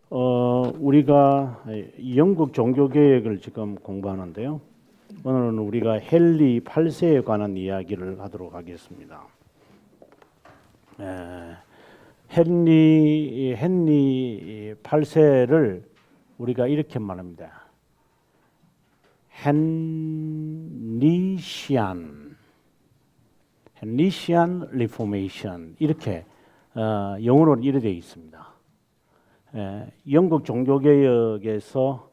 우리가 영국 종교개혁을 지금 공부하는데요. 오늘은 우리가 헨리 8세에 관한 이야기를 하도록 하겠습니다. 헨리 8세를 우리가 이렇게 말합니다. 헨리시안 리포메이션 이렇게 영어로는 이렇게 되어 있습니다. 영국 종교개혁에서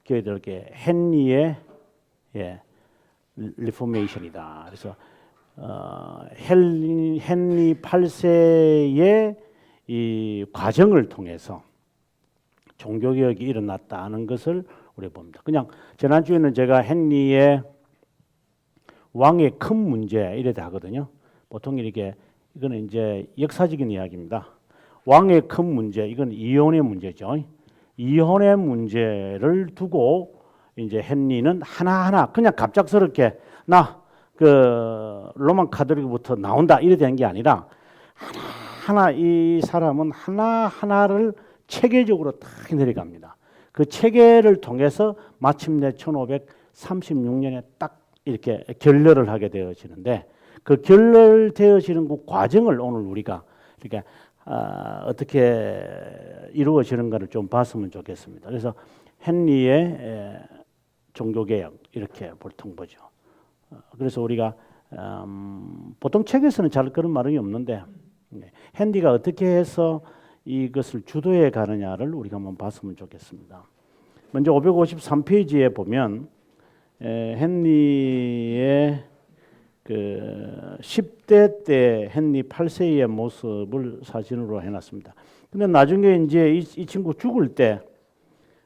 교회들에게 헨리의 리포메이션이다. 그래서 헨리 8세의 이 과정을 통해서 종교개혁이 일어났다는 것을 우리가 봅니다. 그냥 지난주에는 제가 헨리의 왕의 큰 문제 이래 하거든요. 보통 이렇게 이거는 이제 역사적인 이야기입니다. 왕의 큰 문제, 이건 이혼의 문제죠. 이혼의 문제를 두고 이제 헨리는 하나하나 그냥 갑작스럽게 나 그 로만 카톨릭부터 나온다 이래 된 게 아니라 하나하나 이 사람은 하나하나를 체계적으로 딱 내려갑니다. 그 체계를 통해서 마침내 1536년에 딱 이렇게 결렬을 하게 되어지는데 그 결렬되어지는 그 과정을 오늘 우리가 이렇게 어떻게 이루어지는가를 좀 봤으면 좋겠습니다. 그래서 헨리의 종교개혁 이렇게 보통 보죠. 그래서 우리가 보통 책에서는 잘 그런 말이 없는데 헨리가 어떻게 해서 이것을 주도해 가느냐를 우리가 한번 봤으면 좋겠습니다. 먼저 553페이지에 보면 헨리의 그 10대 때 헨리 8세의 모습을 사진으로 해놨습니다. 근데 나중에 이제 이 친구 죽을 때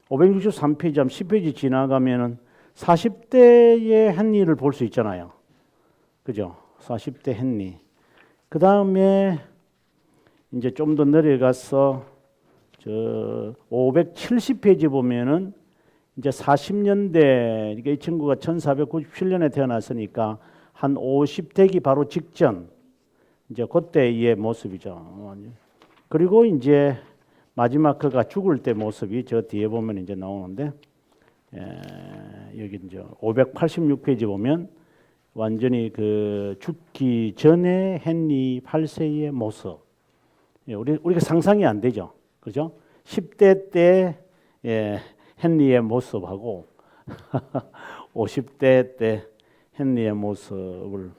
563페이지, 10페이지 지나가면은 40대의 헨리를 볼 수 있잖아요. 그죠? 40대 헨리. 그 다음에 이제 좀 더 내려가서 저 570페이지 보면은 이제 40년대, 그러니까 이 친구가 1497년에 태어났으니까 한 50대기 바로 직전, 이제 그때의 모습이죠. 그리고 이제 마지막 그가 죽을 때 모습이 저 뒤에 보면 이제 나오는데, 여기 이제 586페이지 보면 완전히 그 죽기 전에 헨리 8세의 모습. 우리가 상상이 안 되죠. 그죠? 10대 때 헨리의 모습하고 50대 때 헨리의 모습을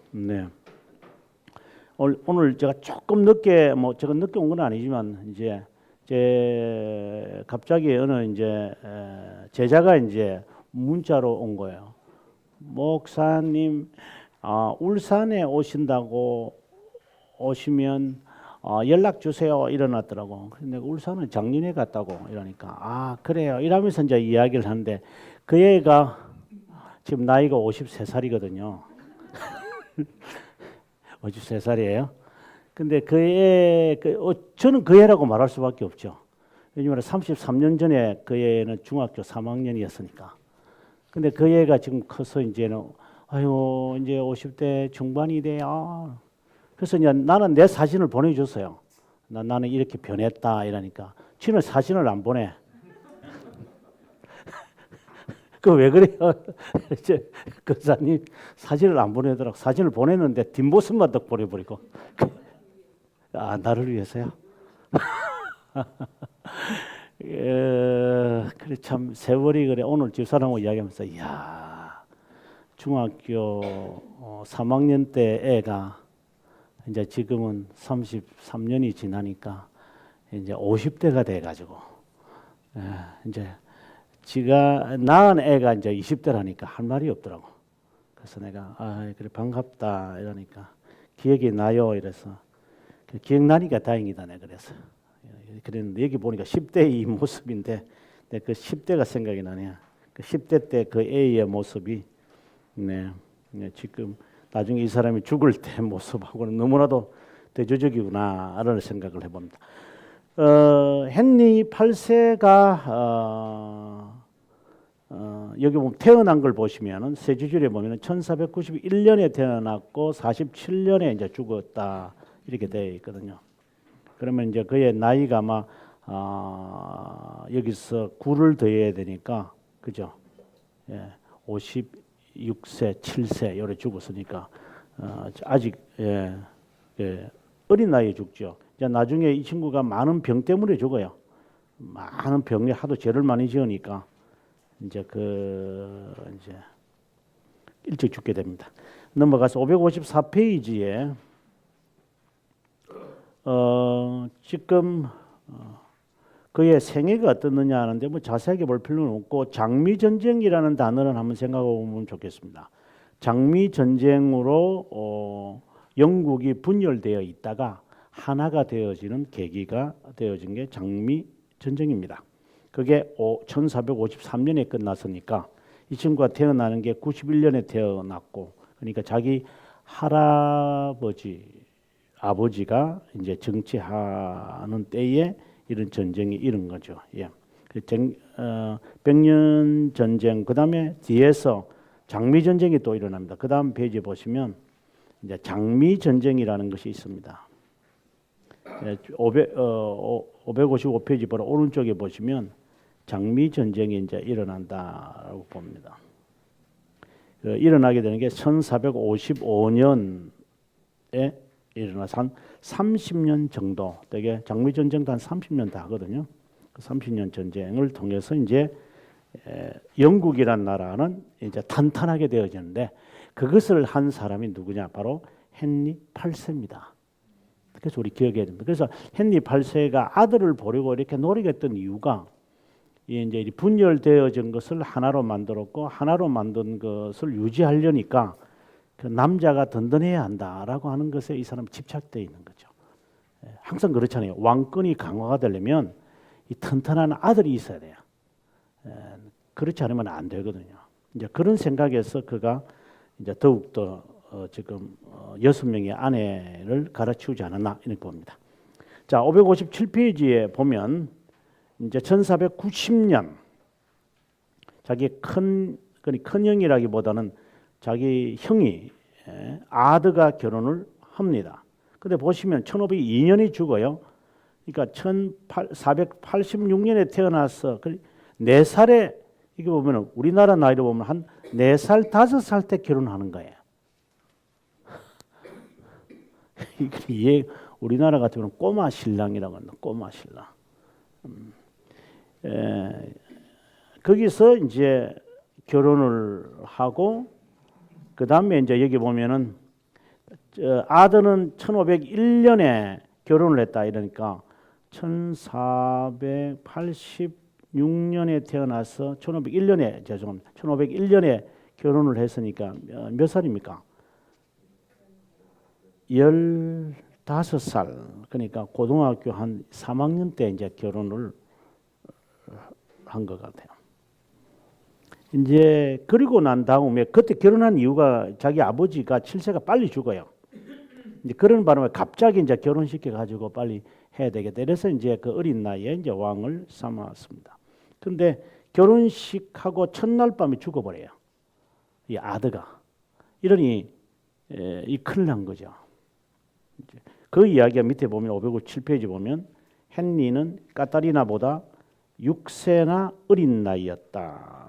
오늘 제가 조금 늦게 제가 늦게 온 건 아니지만 이제 제 갑자기 어느 이제 제자가 이제 문자로 온 거예요. 목사님, 울산에 오신다고 오시면 연락 주세요. 이러놨더라고. 근데 울산은 작년에 갔다고 이러니까 그래요. 이러면서 이제 이야기를 하는데 그 애가 지금 나이가 53살이거든요. 53살이에요. 근데 저는 그 애라고 말할 수밖에 없죠. 왜냐면 33년 전에 그 애는 중학교 3학년이었으니까. 근데 그 애가 지금 커서 이제는 이제 50대 중반이 돼요. 그래서 이제 나는 내 사진을 보내줬어요. 나는 이렇게 변했다 이러니까 지는 사진을 안 보내. 그 왜 그래요? 이제 그 사람이 사진을 안 보내더라고. 사진을 보냈는데 뒷모습만 딱 보내버리고. 나를 위해서요? 그래 참 세월이 그래. 오늘 집사람하고 이야기하면서 이야 중학교 3학년 때 애가 이제 지금은 33년이 지나니까 이제 50대가 돼가지고 이제 지가 낳은 애가 이제 20대라니까 할 말이 없더라고. 그래서 내가 그래 반갑다 이러니까 기억이 나요 이래서 기억나니까 다행이다 내 그래서 그랬는데 여기 보니까 10대 이 모습인데 그 10대가 생각이 나네요. 그 10대 때 그 애의 모습이 지금 나중에 이 사람이 죽을 때 모습하고는 너무나도 대조적이구나라는 생각을 해봅니다. 헨리 8세가 여기 보면 태어난 걸 보시면은 세 주절에 보면은 1491년에 태어났고 47년에 이제 죽었다 이렇게 되어 있거든요. 그러면 이제 그의 나이가 아마 여기서 9를 더해야 되니까 그죠? 예, 56세, 7세 요래 죽었으니까 아직 어린 나이에 죽죠. 이제 나중에 이 친구가 많은 병 때문에 죽어요. 많은 병에 하도 죄를 많이 지으니까 이제 이제 일찍 죽게 됩니다. 넘어가서 554페이지에 지금 그의 생애가 어떻느냐 하는데 뭐 자세하게 볼 필요는 없고 장미전쟁이라는 단어를 한번 생각해 보면 좋겠습니다. 장미전쟁으로 영국이 분열되어 있다가 하나가 되어지는 계기가 되어진 게 장미전쟁입니다. 그게 1453년에 끝났으니까 이 친구가 태어나는 게 91년에 태어났고 그러니까 자기 아버지가 이제 정치하는 때에 이런 전쟁이 일은 거죠. 예. 백년 전쟁 그다음에 뒤에서 장미 전쟁이 또 일어납니다. 그다음 페이지 보시면 이제 장미 전쟁이라는 것이 있습니다. 555페이지 바로 오른쪽에 보시면 장미 전쟁이 이제 일어난다라고 봅니다. 일어나게 되는 게 1455년에 일어나서 한 30년 정도 되게 장미 전쟁도 한 30년 다 하거든요. 그 30년 전쟁을 통해서 이제 영국이란 나라는 이제 탄탄하게 되어지는데 그것을 한 사람이 누구냐? 바로 헨리 8세입니다. 그래서 우리 기억해야 됩니다. 그래서 헨리 8세가 아들을 보려고 이렇게 노력했던 이유가 이제 분열되어진 것을 하나로 만들었고 하나로 만든 것을 유지하려니까 그 남자가 든든해야 한다라고 하는 것에 이 사람이 집착되어 있는 거죠. 항상 그렇잖아요. 왕권이 강화가 되려면 이 튼튼한 아들이 있어야 돼요. 그렇지 않으면 안 되거든요. 이제 그런 생각에서 그가 이제 더욱더 지금 6명의 아내를 갈아치우지 않았나 이렇게 봅니다. 자, 557페이지에 보면 이제 1490년 자기 큰 형이라기보다는 자기 형이 아드가 결혼을 합니다. 근데 보시면 1502년이 죽어요. 그러니까 1486년에 태어나서 4살에 이게 보면 우리나라 나이로 보면 한 4살, 5살 때 결혼하는 거예요. 이게 우리나라 같으면 꼬마 신랑이라고 합니다. 꼬마 신랑. 거기서 이제 결혼을 하고 그 다음에 이제 여기 보면은 아들은 1501년에 결혼을 했다 이러니까 1486년에 태어나서 1501년에 결혼을 했으니까 몇 살입니까? 15살. 그러니까 고등학교 한 3학년 때 이제 결혼을 한 것 같아요. 이제 그리고 난 다음에 그때 결혼한 이유가 자기 아버지가 7세가 빨리 죽어요. 이제 그런 바람에 갑자기 이제 결혼시켜 가지고 빨리 해야 되겠다. 그래서 이제 그 어린 나이에 이제 왕을 삼았습니다. 근데 결혼식하고 첫날 밤에 죽어버려요. 이 아드가. 이러니 이 큰일 난 거죠. 그 이야기가 밑에 보면 557페이지 보면 헨리는 까타리나보다 6세나 어린 나이였다.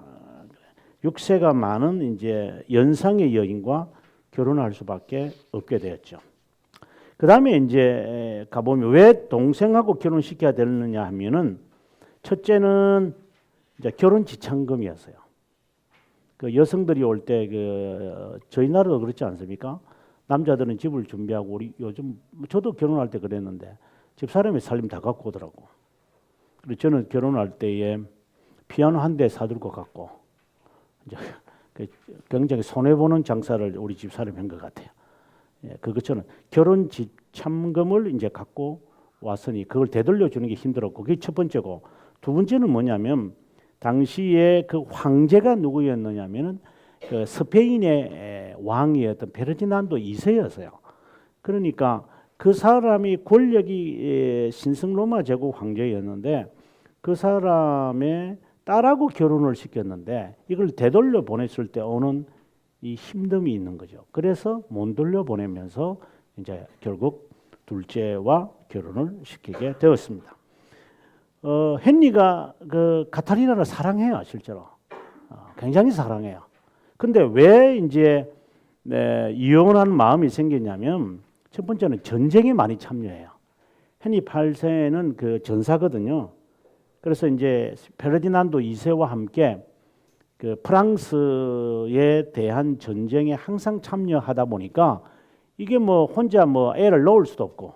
6세가 많은 이제 연상의 여인과 결혼할 수밖에 없게 되었죠. 그 다음에 이제 가보면 왜 동생하고 결혼시켜야 되느냐 하면은 첫째는 이제 결혼 지참금이었어요. 그 여성들이 올 때 저희 나라도 그렇지 않습니까? 남자들은 집을 준비하고 우리 요즘 저도 결혼할 때 그랬는데 집사람이 살림 다 갖고 오더라고. 그리고 저는 결혼할 때에 피아노 한 대 사들고 갔고 이제 굉장히 손해 보는 장사를 우리 집사람이 한 것 같아요. 그것처럼 결혼 지참금을 이제 갖고 왔으니 그걸 되돌려 주는 게 힘들었고 그게 첫 번째고 두 번째는 뭐냐면 당시에 그 황제가 누구였느냐면은 그 스페인의 왕이었던 페르디난도 2세였어요. 그러니까 그 사람이 권력이 신성 로마 제국 황제였는데 그 사람의 딸하고 결혼을 시켰는데 이걸 되돌려 보냈을 때 오는 이 힘듦이 있는 거죠. 그래서 못 돌려 보내면서 이제 결국 둘째와 결혼을 시키게 되었습니다. 헨리가 그 카타리나를 사랑해요, 실제로. 굉장히 사랑해요. 근데 왜 이제 이혼하는 마음이 생겼냐면 첫 번째는 전쟁에 많이 참여해요. 헨리 8세는 그 전사거든요. 그래서 이제 페르디난도 2세와 함께 그 프랑스에 대한 전쟁에 항상 참여하다 보니까 이게 뭐 혼자 뭐 애를 놓을 수도 없고,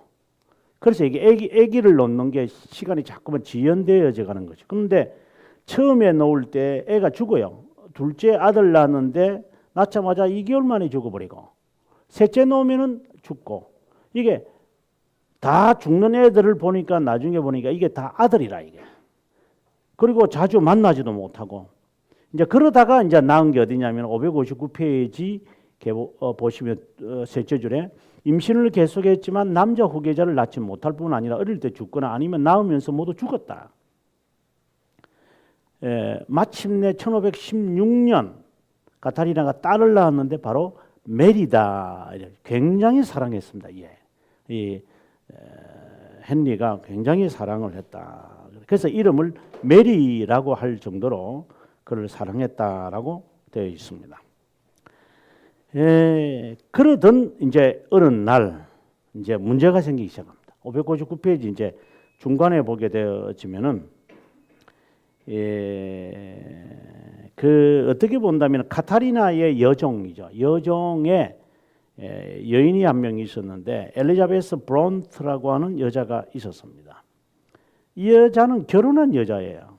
그래서 이게 애기를 놓는 게 시간이 자꾸만 지연되어져 가는 거죠. 그런데 처음에 놓을 때 애가 죽어요. 둘째 아들 낳았는데 낳자마자 2개월 만에 죽어버리고, 셋째 놓으면은 죽고, 이게 다 죽는 애들을 보니까 나중에 보니까 이게 다 아들이라 이게. 그리고 자주 만나지도 못하고, 이제 그러다가 이제 나은 게 어디냐면 559페이지 보시면 셋째 줄에 임신을 계속했지만 남자 후계자를 낳지 못할 뿐 아니라 어릴 때 죽거나 아니면 낳으면서 모두 죽었다. 마침내 1516년 카타리나가 딸을 낳았는데 바로 메리다. 굉장히 사랑했습니다. 이 헨리가 굉장히 사랑을 했다. 그래서 이름을 메리라고 할 정도로 그를 사랑했다라고 되어 있습니다. 그러던 이제 어느 날 이제 문제가 생기기 시작합니다. 559페이지 이제 중간에 보게 되어지면은 그 어떻게 본다면 카타리나의 여종이죠. 여종의 여인이 한 명 있었는데 엘리자베스 브론트라고 하는 여자가 있었습니다. 이 여자는 결혼한 여자예요.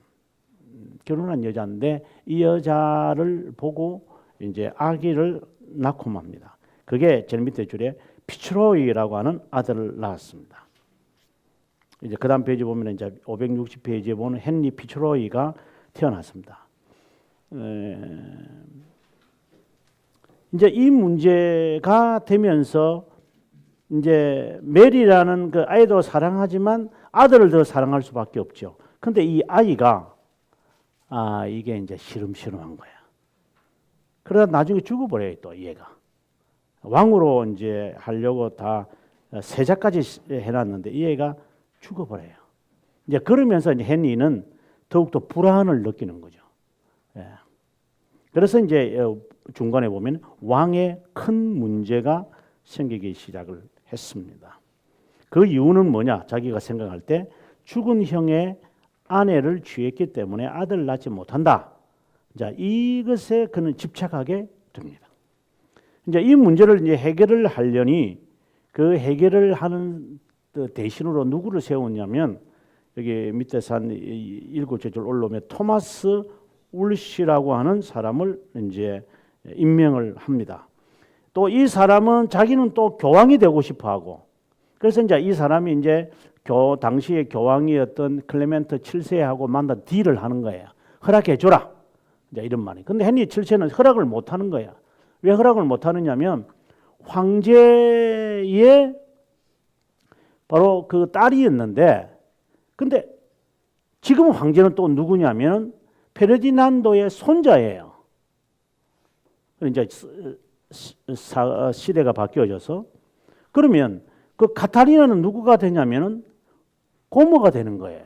결혼한 여자인데 이 여자를 보고 이제 아기를 낳고 맙니다. 그게 제일 밑에 줄에 피츠로이라고 하는 아들을 낳았습니다. 이제 그다음 페이지 보면 이제 560페이지에 보면 헨리 피츠로이가 태어났습니다. 이제 이 문제가 되면서 이제 메리라는 그 아이도 사랑하지만 아들을 더 사랑할 수밖에 없죠. 근데 이 아이가 이게 이제 시름시름한 거야. 그러다 나중에 죽어버려요, 또 얘가. 왕으로 이제 하려고 다 세자까지 해놨는데 이 애가 죽어버려요. 이제 그러면서 이제 헨리는 더욱더 불안을 느끼는 거죠. 그래서 이제 중간에 보면 왕의 큰 문제가 생기기 시작을 했습니다. 그 이유는 뭐냐? 자기가 생각할 때 죽은 형의 아내를 취했기 때문에 아들을 낳지 못한다. 자, 이것에 그는 집착하게 됩니다. 이제 이 문제를 이제 해결을 하려니 그 해결을 하는 대신으로 누구를 세웠냐면 여기 밑에서 한 7째 줄 올라오면 토마스 울시라고 하는 사람을 이제 임명을 합니다. 또 이 사람은 자기는 또 교황이 되고 싶어 하고, 그래서 이제 이 사람이 이제 당시의 교황이었던 클레멘트 7세하고 만나 딜을 하는 거예요. 허락해 줘라. 이제 이런 말이. 근데 헨리 7세는 허락을 못 하는 거야. 왜 허락을 못 하느냐면 황제의 바로 그 딸이었는데, 근데 지금 황제는 또 누구냐면 페르디난도의 손자예요. 이제 시대가 바뀌어져서 그러면 그 카타리나는 누구가 되냐면은 고모가 되는 거예요.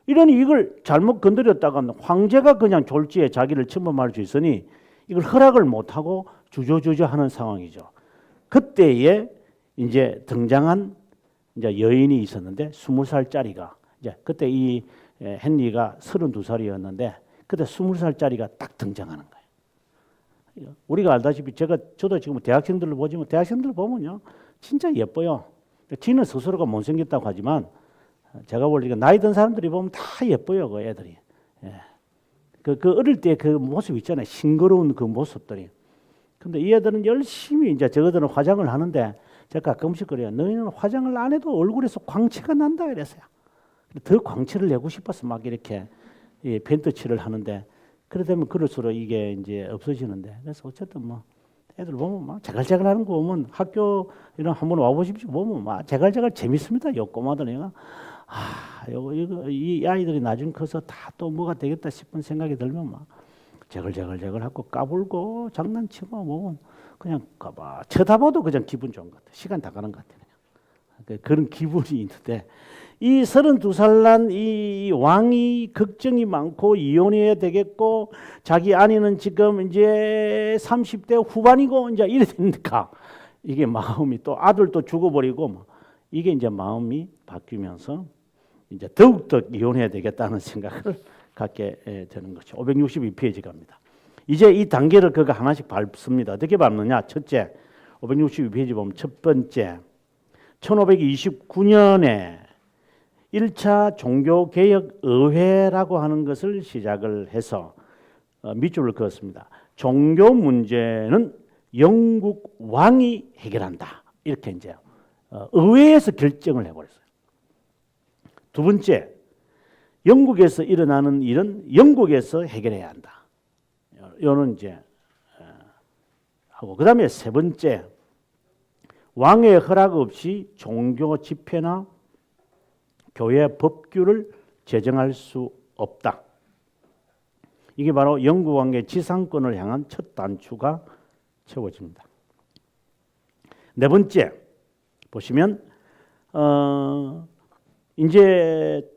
이러니 이걸 잘못 건드렸다가 황제가 그냥 졸지에 자기를 침범할 수 있으니 이걸 허락을 못하고 주저주저하는 상황이죠. 그때에 이제 등장한 이제 여인이 있었는데 20살짜리가 이제 그때 이 헨리가 32살이었는데 그때 20살짜리가 딱 등장하는 거예요. 우리가 알다시피 저도 지금 대학생들을 보지만 대학생들 보면요 진짜 예뻐요. 지는 스스로가 못생겼다고 하지만 제가 보니까 나이 든 사람들이 보면 다 예뻐요, 그 애들이. 그 어릴 때 그 모습 있잖아요, 싱그러운 그 모습들이. 근데 이 애들은 열심히 이제 저거들은 화장을 하는데 제가 가끔씩 그래요. 너희는 화장을 안 해도 얼굴에서 광채가 난다 그랬어요. 더 광채를 내고 싶어서 막 이렇게 펜트칠을 하는데 그러다면 그럴수록 이게 이제 없어지는데 그래서 어쨌든 뭐 애들 보면 막 제갈제갈하는 거 보면 학교 이런 한번 와보십시오. 보면 막 제갈제갈 재밌습니다. 요 꼬마들이 이 아이들이 나중 커서 다 또 뭐가 되겠다 싶은 생각이 들면 막 제갈제갈하고 까불고 장난치고 뭐 그냥 쳐다봐도 그냥 기분 좋은 것 같아. 시간 다 가는 것 같아. 그냥 그런 기분이 있는데 이 32살 난 이 왕이 걱정이 많고 이혼해야 되겠고 자기 아내는 지금 이제 30대 후반이고 이제 이래 되니까 이게 마음이 또 아들도 죽어버리고 이게 이제 마음이 바뀌면서 이제 더욱더 이혼해야 되겠다는 생각을 갖게 되는 거죠. 562페이지 갑니다. 이제 이 단계를 그가 하나씩 밟습니다. 어떻게 밟느냐? 첫째, 562페이지 보면 첫 번째, 1529년에 1차 종교개혁의회라고 하는 것을 시작을 해서 밑줄을 그었습니다. 종교 문제는 영국 왕이 해결한다. 이렇게 이제 의회에서 결정을 해버렸어요. 두 번째, 영국에서 일어나는 일은 영국에서 해결해야 한다. 이거는 이제 하고 그 다음에 세 번째, 왕의 허락 없이 종교 집회나 교회 법규를 제정할 수 없다. 이게 바로 영국 왕의 지상권을 향한 첫 단추가 채워집니다. 네 번째 보시면 이제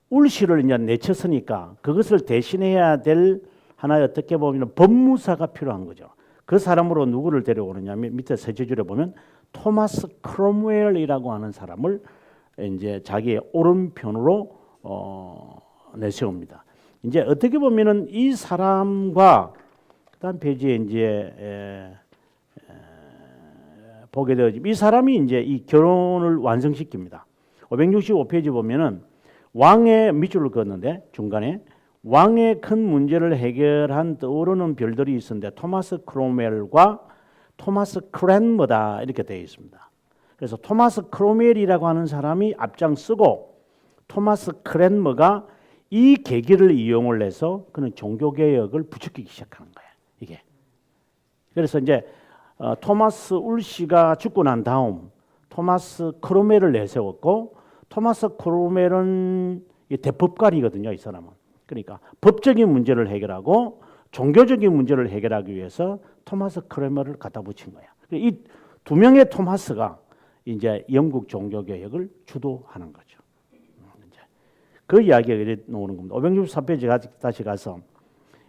울씨를 이제 내쳤으니까 그것을 대신해야 될 하나의 어떻게 보면 법무사가 필요한 거죠. 그 사람으로 누구를 데려오느냐면 밑에 세 줄에 보면 토마스 크롬웰이라고 하는 사람을 이제 자기의 오른편으로 내세웁니다. 이제 어떻게 보면은 이 사람과 그다음 페이지에 이제 보게 되어지면 이 사람이 이제 이 결혼을 완성시킵니다. 565페이지 보면은 왕의 밑줄을 그었는데 중간에 왕의 큰 문제를 해결한 떠오르는 별들이 있었는데 토마스 크롬웰과 토마스 크랜머다 이렇게 되어 있습니다. 그래서 토마스 크롬웰이라고 하는 사람이 앞장서고 토마스 크랜머가 이 계기를 이용을 해서 그는 종교개혁을 부추기기 시작하는 거예요. 이게. 그래서 이제 토마스 울씨가 죽고 난 다음 토마스 크롬웰을 내세웠고 토마스 크롬웰은 대법관이거든요. 이 사람은. 그러니까 법적인 문제를 해결하고 종교적인 문제를 해결하기 위해서 토마스 크롬웰을 갖다 붙인 거야. 이 두 명의 토마스가 이제 영국 종교개혁을 주도하는 거죠. 그 이야기가 이렇게 나오는 겁니다. 564페이지 다시 가서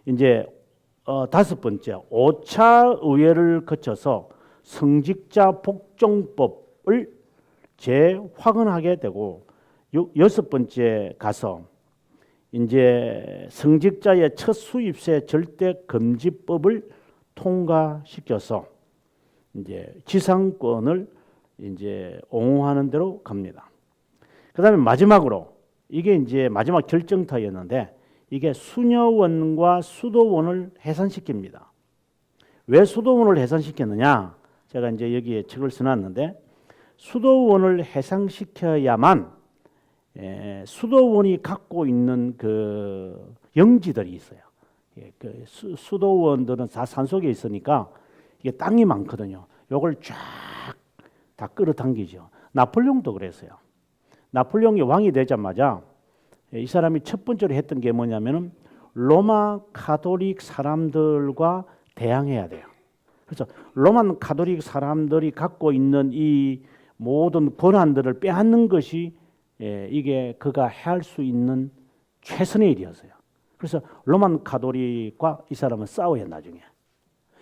이제 다섯 번째 5차 의회를 거쳐서 성직자 복종법을 재확언하게 되고 여섯 번째 가서 이제 성직자의 첫 수입세 절대 금지법을 통과시켜서 이제 지상권을 이제 옹호하는 대로 갑니다. 그다음에 마지막으로 이게 이제 마지막 결정타였는데 이게 수녀원과 수도원을 해산시킵니다. 왜 수도원을 해산시켰느냐? 제가 이제 여기에 책을 써놨는데 수도원을 해산시켜야만 수도원이 갖고 있는 그 영지들이 있어요. 그 수도원들은 다 산속에 있으니까 이게 땅이 많거든요. 요걸 쫙 다 끌어당기죠. 나폴레옹도 그랬어요. 나폴레옹이 왕이 되자마자 이 사람이 첫 번째로 했던 게 뭐냐면은 로마 가톨릭 사람들과 대항해야 돼요. 그래서 로마 가톨릭 사람들이 갖고 있는 이 모든 권한들을 빼앗는 것이 이게 그가 해할 수 있는 최선의 일이었어요. 그래서 로마 가톨릭과 이 사람은 싸워요 나중에.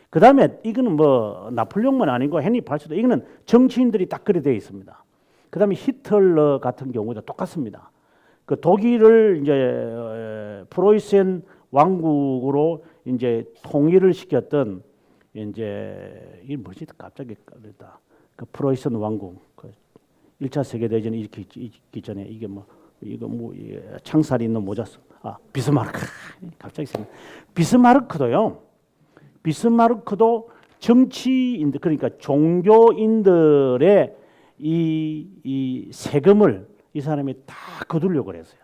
그 다음에 이거는 뭐 나폴레옹만 아니고 헨리 8세도 이거는 정치인들이 딱 그래 되어 있습니다. 그 다음에 히틀러 같은 경우도 똑같습니다. 그 독일을 이제 프로이센 왕국으로 이제 통일을 시켰던 이제 이게 뭐지 갑자기 그랬다. 그 프로이센 왕국 그 1차 세계 대전이 이렇게 있기 전에 이게 뭐 이거 뭐 창살이 있는 모자 비스마르크 갑자기 생각. 비스마르크도 정치인들 그러니까 종교인들의 이 세금을 이 사람이 다 거두려고 그랬어요.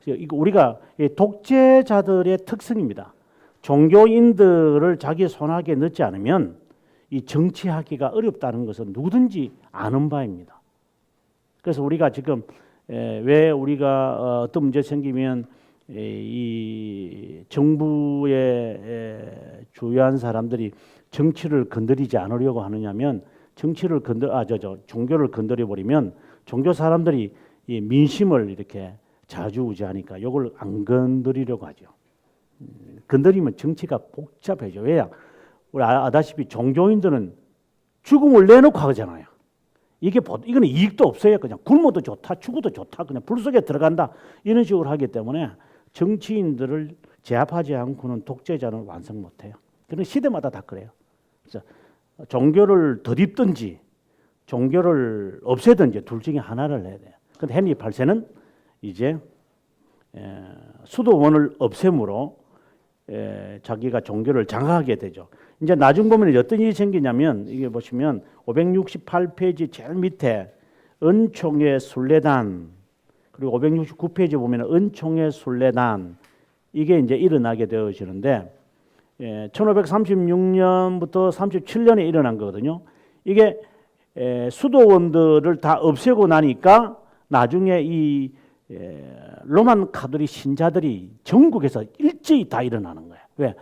이거 우리가 독재자들의 특성입니다. 종교인들을 자기 손아귀에 넣지 않으면 이 정치하기가 어렵다는 것은 누구든지 아는 바입니다. 그래서 우리가 지금 왜 우리가 어떤 문제 생기면 이 정부의 주요한 사람들이 정치를 건드리지 않으려고 하느냐면 종교를 건드려 버리면 종교 사람들이 이 민심을 이렇게 좌지우지하니까 이걸 안 건드리려고 하죠. 건드리면 정치가 복잡해져. 왜냐? 우리 아다시피 종교인들은 죽음을 내놓고 하잖아요. 이거는 이익도 없어요. 그냥 굶어도 좋다, 죽어도 좋다, 그냥 불 속에 들어간다 이런 식으로 하기 때문에 정치인들을 제압하지 않고는 독재자는 완성 못해요. 그런 시대마다 다 그래요. 그래서 종교를 덧입든지 종교를 없애든지 둘 중에 하나를 해야 돼요. 근데 헨리 8세는 이제 수도원을 없앰으로 자기가 종교를 장악하게 되죠. 이제 나중 보면 어떤 일이 생기냐면 이게 보시면 568페이지 제일 밑에 은총의 순례단 그리고 569페이지 보면 은총의 순례단 이게 이제 일어나게 되어지는데 1536년부터 37년에 일어난 거거든요. 이게 수도원들을 다 없애고 나니까 나중에 이 로만 가톨릭 신자들이 전국에서 일제히 다 일어나는 거예요. 왜?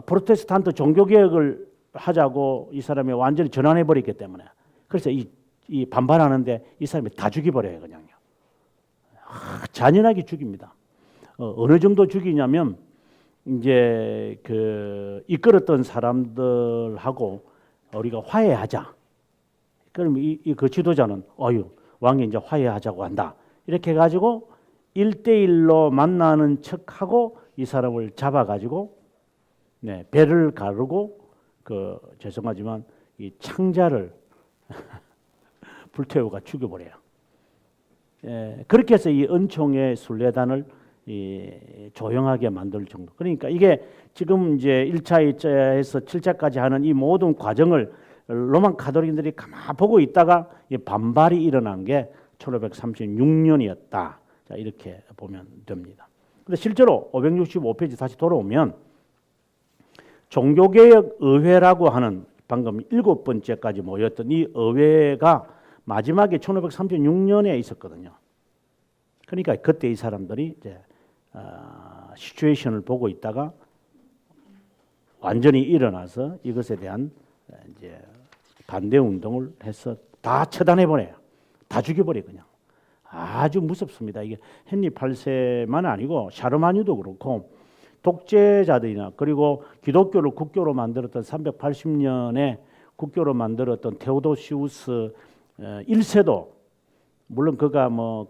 프로테스탄트 종교개혁을 하자고 이 사람이 완전히 전환해 버렸기 때문에. 그래서 이 반발하는데 이 사람이 다 죽여버려요, 그냥요. 잔인하게 죽입니다. 어느 정도 죽이냐면 이제 그 이끌었던 사람들하고 우리가 화해하자. 그럼 그 지도자는 왕이 이제 화해하자고 한다. 이렇게 해가지고 1대1로 만나는 척하고 이 사람을 잡아가지고 배를 가르고 죄송하지만 이 창자를 불태우가 죽여버려요. 그렇게 해서 이 은총의 순례단을 조용하게 만들 정도. 그러니까 이게 지금 이제 1차, 2차에서 7차까지 하는 이 모든 과정을 로만 가톨릭들이 가만 보고 있다가 이 반발이 일어난 게 1536년이었다. 자, 이렇게 보면 됩니다. 근데 실제로 565페이지 다시 돌아오면 종교개혁 의회라고 하는 방금 7번째까지 모였던 이 의회가 마지막에 1536년에 있었거든요. 그러니까 그때 이 사람들이 이제 시츄에이션을 보고 있다가 완전히 일어나서 이것에 대한 이제 반대 운동을 해서 다 처단해 버려요. 다 죽여버려 그냥. 아주 무섭습니다. 이게 헨리 8세만 아니고 샤르마뉴도 그렇고 독재자들이나 그리고 기독교를 국교로 만들었던 380년에 국교로 만들었던 테오도시우스 1세도 물론 그가 뭐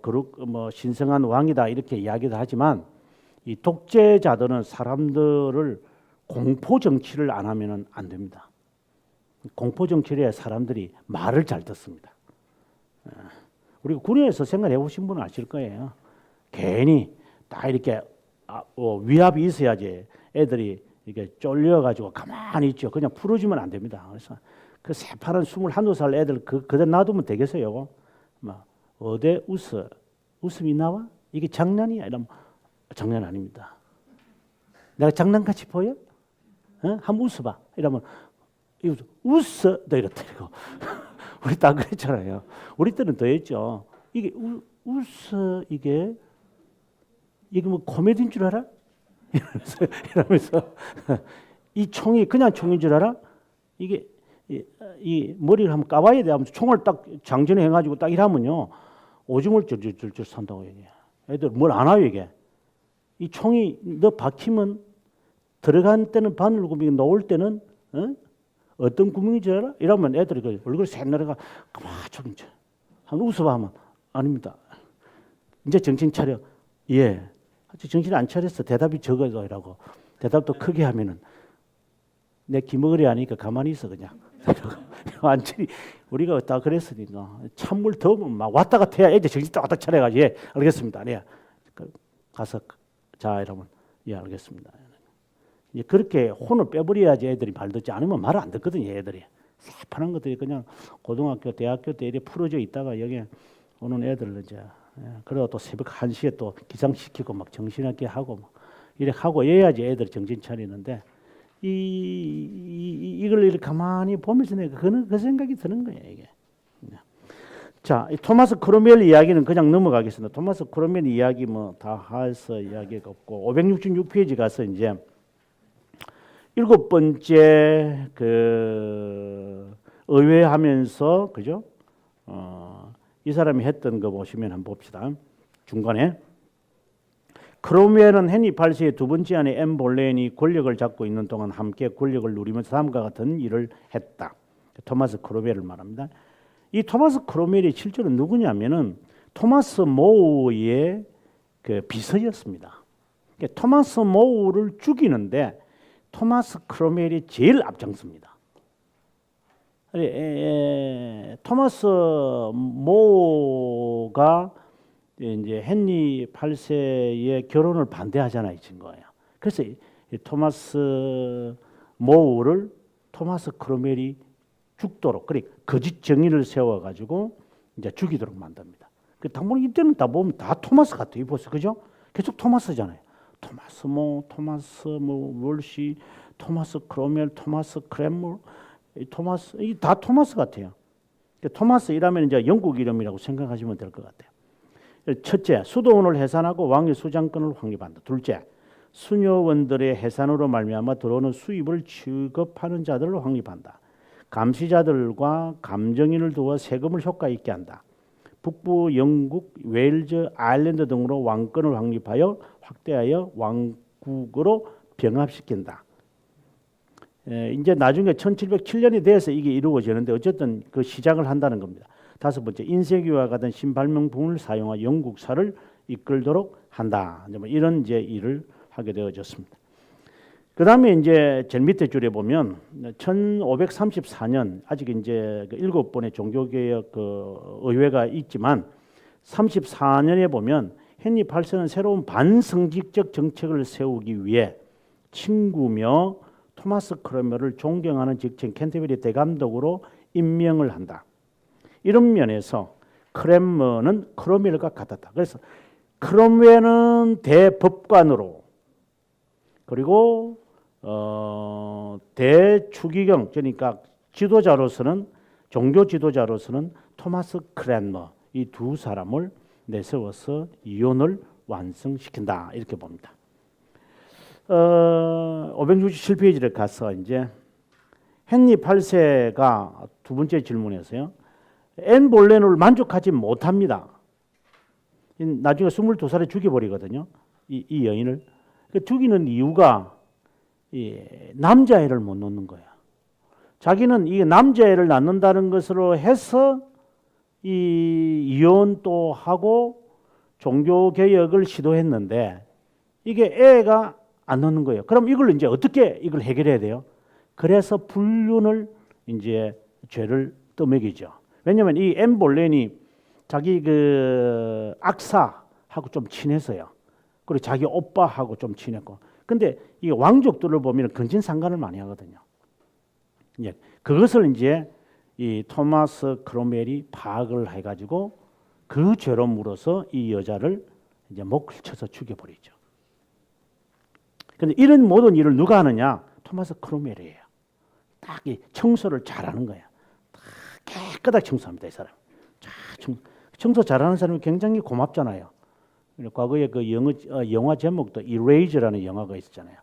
신성한 왕이다 이렇게 이야기도 하지만 이 독재자들은 사람들을 공포 정치를 안 하면은 안 됩니다. 공포 정치를 해야 사람들이 말을 잘 듣습니다. 우리가 군에서 생활해 보신 분은 아실 거예요. 괜히 딱 이렇게 위압이 있어야지 애들이 이렇게 쫄려가지고 가만히 있죠. 그냥 풀어주면 안 됩니다. 그래서 그 새파란 21살 애들 그대 놔두면 되겠어요. 막 어디 웃음이 나와? 이게 장난이야? 이러면 장난 아닙니다. 내가 장난같이 보여? 한번 웃어봐. 이러면 웃어. 너 이렇다고. 우리 다 그랬잖아요. 우리 때는 더 했죠. 이게 웃어 이게 뭐 코미디인 줄 알아? 이러면서 이 총이 그냥 총인 줄 알아? 이게 이 머리를 한번 까봐야 돼. 하면서 총을 딱 장전해 가지고 딱 이러면요 오줌을 줄줄줄줄 산다고 얘기해. 애들 뭘 안 와요 이게. 이 총이 너 박히면 들어간 때는 바늘구멍이 나올 때는 어떤 구멍인 줄 알아? 이러면 애들이 그 얼굴 새노래가 가만히 좀 한번 웃어봐 하면 아닙니다. 이제 정신 차려. 예. 정신 안 차렸어. 대답이 적어라고. 대답도 크게 하면은 내 기머리 아니까 가만히 있어 그냥. 완전히 우리가 다 그랬으니까 찬물 더우면 막 왔다 갔다 해야 이제 정신 딱 왔다 차려가지고 예 알겠습니다. 네. 가서 자 이러면 예 알겠습니다. 이제 그렇게 혼을 빼버려야지 애들이 말 듣지 않으면 말을 안 듣거든요. 애들이 새파란 것들이 그냥 고등학교, 대학교 때 이렇게 풀어져 있다가 여기 오는 애들 이제 그러다 또 새벽 1시에 또 기상시키고 막 정신없게 하고 막 이렇게 하고 해야지 애들 정신 차리는데 이걸 이렇게 가만히 보면서 내가 그 생각이 드는 거예요 이게. 자, 이 토마스 크로멜 이야기는 그냥 넘어가겠습니다. 토마스 크로멜 이야기 뭐 다 해서 이야기가 없고 566페이지 가서 이제 7번째 그 의회하면서 그죠? 이 사람이 했던 거 보시면 한번 봅시다. 중간에 크롬웰은 헨리 8세의 두 번째 아내 앤 볼레인이 권력을 잡고 있는 동안 함께 권력을 누리면서 다음과 같은 일을 했다. 토마스 크롬웰을 말합니다. 이 토마스 크롬웰이 실제로 누구냐면은 토마스 모우의 그 비서였습니다. 토마스 모우를 죽이는데 토마스 크롬웰이 제일 앞장섭니다. 토마스 모우가 이제 헨리 8세의 결혼을 반대하잖아요, 이 친구예요. 그래서 이 토마스 모우를 토마스 크롬웰이 죽도록, 그래 거짓 정의를 세워가지고 이제 죽이도록 만듭니다. 그 당분간 이때는 다 보면 다 토마스 같아요, 보세요, 그죠? 계속 토마스잖아요. 토마스 월시, 토마스 크롬웰, 토마스 크랜머, 토마스 이 다 토마스 같아요. 토마스 이라면 이제 영국 이름이라고 생각하시면 될 것 같아요. 첫째, 수도원을 해산하고 왕의 수장권을 확립한다. 둘째, 수녀원들의 해산으로 말미암아 들어오는 수입을 취급하는 자들을 확립한다. 감시자들과 감정인을 두어 세금을 효과 있게 한다. 북부 영국, 웨일즈, 아일랜드 등으로 왕권을 확립하여 확대하여 왕국으로 병합시킨다. 이제 나중에 1707년이 돼서 이게 이루어지는데 어쨌든 그 시작을 한다는 겁니다. 다섯 번째, 인쇄기와 같은 신발명품을 사용하여 영국사를 이끌도록 한다. 이런 이제 일을 하게 되어졌습니다. 그 다음에 이제 제일 밑에 줄에 보면 1534년 아직 이제 그 7번의 종교개혁 그 의회가 있지만 34년에 보면 헨리 8세는 새로운 반성직적 정책을 세우기 위해 친구며 토마스 크롬웰을 존경하는 직책 캔터베리 대감독으로 임명을 한다. 이런 면에서 크랜머는 크롬웰과 같았다. 그래서 크롬웰은 대법관으로 그리고 대추기경 그러니까 지도자로서는 종교 지도자로서는 토마스 크랜머 이 두 사람을 내세워서 이혼을 완성시킨다 이렇게 봅니다. 567페이지를 가서 이제 헨리 8세가 두 번째 질문에서요. 앤 볼레인을 만족하지 못합니다. 나중에 22살에 죽여버리거든요. 이 여인을. 죽이는 이유가 남자애를 못 놓는 거야. 자기는 이 남자애를 낳는다는 것으로 해서 이혼도 하고 종교개혁을 시도했는데 이게 애가 안 놓는 거예요. 그럼 이걸 이제 어떻게 이걸 해결해야 돼요? 그래서 불륜을 이제 죄를 떠먹이죠. 왜냐하면 이 앤 볼레인이 자기 그 악사하고 좀 친해서요. 그리고 자기 오빠하고 좀 친했고. 근데 이 왕족들을 보면 근친상간을 많이 하거든요. 예, 그것을 이제 이 토마스 크롬웰이 파악을 해가지고 그 죄로 물어서 이 여자를 이제 목을 쳐서 죽여버리죠. 근데 이런 모든 일을 누가 하느냐? 토마스 크롬웰이에요. 딱 이 청소를 잘하는 거야. 딱 깨끗하게 청소합니다, 이 사람. 청소 잘하는 사람이 굉장히 고맙잖아요. 과거에 그 영화 제목도 Eraser라는 영화가 있었잖아요.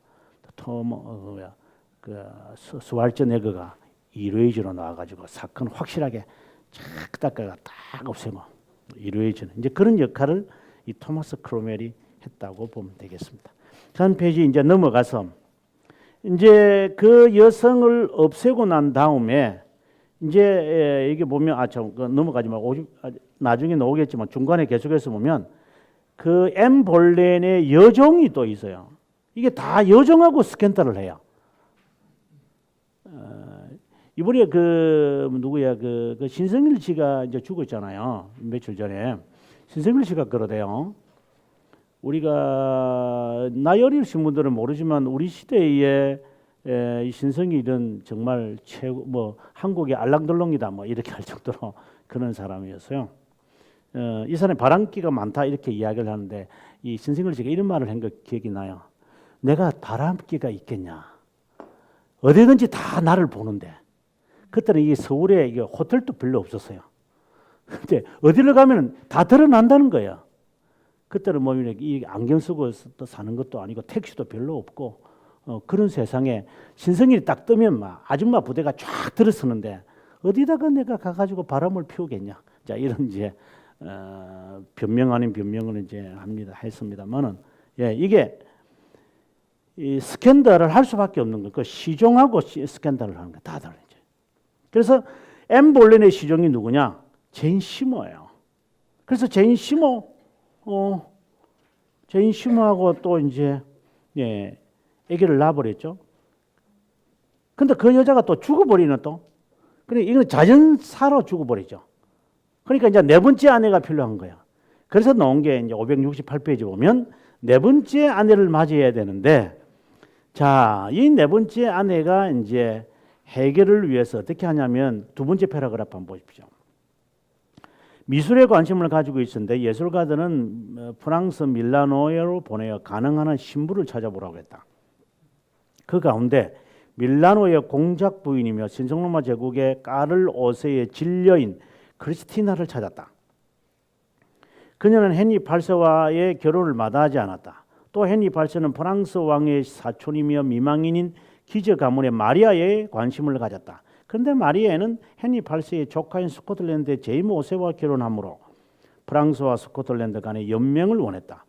스왈츠네거가 Eraser로 나와가지고 사건 확실하게 쫙 닦아가 딱 없애고 Eraser는 이제 그런 역할을 이 토마스 크롬웰이 했다고 보면 되겠습니다. 다음 페이지 이제 넘어가서 이제 그 여성을 없애고 난 다음에 이제 이게 보면 넘어가지 말고 나중에 나오겠지만 중간에 계속해서 보면 그 앤 볼레인의 여종이 또 있어요. 이게 다 여종하고 스캔들을 해요. 이번에 그 누구야 그 신성일 씨가 이제 죽었잖아요. 며칠 전에 신성일 씨가 그러대요. 우리가 나이 어리신 분들은 모르지만 우리 시대에 이 신성일은 정말 최고 뭐 한국의 알랑들렁이다 뭐 이렇게 할 정도로 그런 사람이었어요. 이 사람이 바람기가 많다 이렇게 이야기를 하는데 이 신성일 씨가 이런 말을 한 거 기억이 나요. 내가 바람기가 있겠냐? 어디든지 다 나를 보는데 그때는 이 서울에 이게 호텔도 별로 없었어요. 근데 어디를 가면 다 드러난다는 거예요. 그때는 뭐 이 안경 쓰고 사는 것도 아니고 택시도 별로 없고 그런 세상에 신성일이 딱 뜨면 막 아줌마 부대가 쫙 들어서는데 어디다가 내가 가가지고 바람을 피우겠냐. 자, 이런 이제 변명 아닌 변명을 이제 했습니다만은, 예, 이게 이 스캔들을 할 수밖에 없는 거. 그 시종하고 스캔들을 하는 거 다 다르죠. 그래서 엠 볼렌의 시종이 누구냐? 제인 시모예요. 그래서 제인 시모하고 또 이제 예, 아기를 낳아버렸죠. 근데 그 여자가 또 죽어버리는 또. 그러니까 이건 자연사로 죽어버리죠. 그러니까 이제 네 번째 아내가 필요한 거야. 그래서 나온 게 이제 568페이지 보면 네 번째 아내를 맞이해야 되는데, 자, 이 네 번째 아내가 이제 해결을 위해서 어떻게 하냐면 두 번째 패러그래프 한번 보십시오. 미술에 관심을 가지고 있었는데 예술가들은 프랑스 밀라노로 보내어 가능한 신부를 찾아보라고 했다. 그 가운데 밀라노의 공작 부인이며 신성로마 제국의 까를 5세의 진녀인 크리스티나를 찾았다. 그녀는 헨리 8세와의 결혼을 마다하지 않았다. 또 헨리 8세는 프랑스 왕의 사촌이며 미망인인 기저 가문의 마리아에 관심을 가졌다. 그런데 마리아는 헨리 8세의 조카인 스코틀랜드의 제임 5세와 결혼하므로 프랑스와 스코틀랜드 간의 연맹을 원했다.